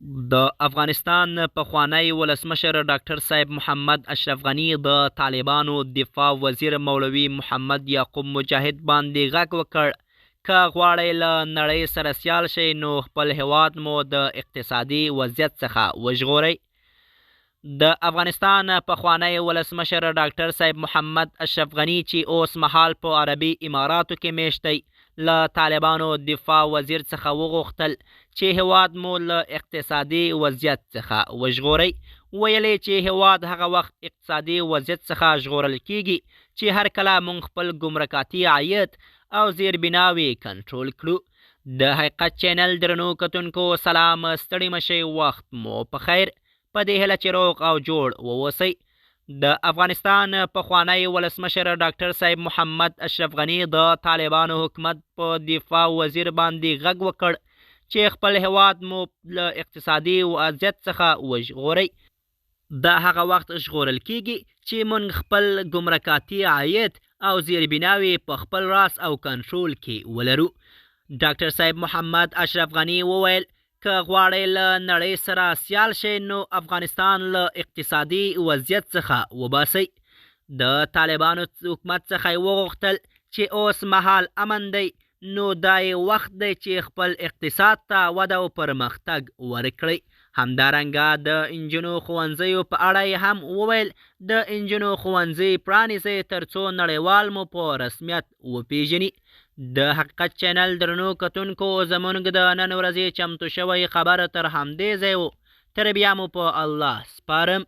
د افغانستان پخوانی ولسمشر ډاکټر صاحب محمد اشرف غني د طالبانو دفاع وزیر مولوي محمد یعقوب مجاهد باندې غږ وکړ که غواړئ له نړۍ سره سیال شئ نو خپل هیواد مو د اقتصادي وضعیت څخه وژغورئ. د افغانستان پخوانی ولسمشر ډاکټر صاحب محمد اشرف غني چې اوس مهال په عربي اماراتو کې میشت دی له طالبانو دفاع وزیر څخه وغوښتل چې هیواد مو له اقتصادي وضعیت څخه وژغورئ. ویلې چې هیواد هغه وخت اقتصادي وضعیت څخه ژغورل کیږي چې هر کله مونږ خپل ګمرکاتي عاید او زیربناوې کنټرول کړو. د حقیقت چینل درنو کتونکو سلام، ستړي مشئ، وخت مو په خیر. په دې هیله چې روغ او جوړ ووسئ. د افغانستان پخوانی ولسمشر ډاکټر صاحب محمد اشرف غني د طالبانو حکومت په دفاع وزیر باندې غږ وکړ چې خپل هیواد مو له اقتصادي وضعیت څخه وژغورئ. د هغه وخت ژغورل کیږي چې مونږ خپل ګمرکاتي عاید او زیربناوې په خپل راس او کنټرول کې ولرو. ډاکټر صاحب محمد اشرف غني وویل که غواړئ له نړۍ سره سیال شئ نو افغانستان له اقتصادي وضعیت څخه وباسئ. د طالبانو حکومت څخه یې وغوښتل چې اوس مهال امن دی نو دا یې وخت دی چې خپل اقتصاد ته وده او پرمختګ ورکړئ. همدارنګه د انجونو ښوونځیو په اړه یې هم وویل د انجونو ښوونځي پرانیزئ تر څو نړیوال مو په رسمیت وپیژني. د حقیقت چینل درنو کتونکو زمونږ د نن ورځې چمتو شوی خبر تر همدې ځای و. تر بیا مو په الله سپارم.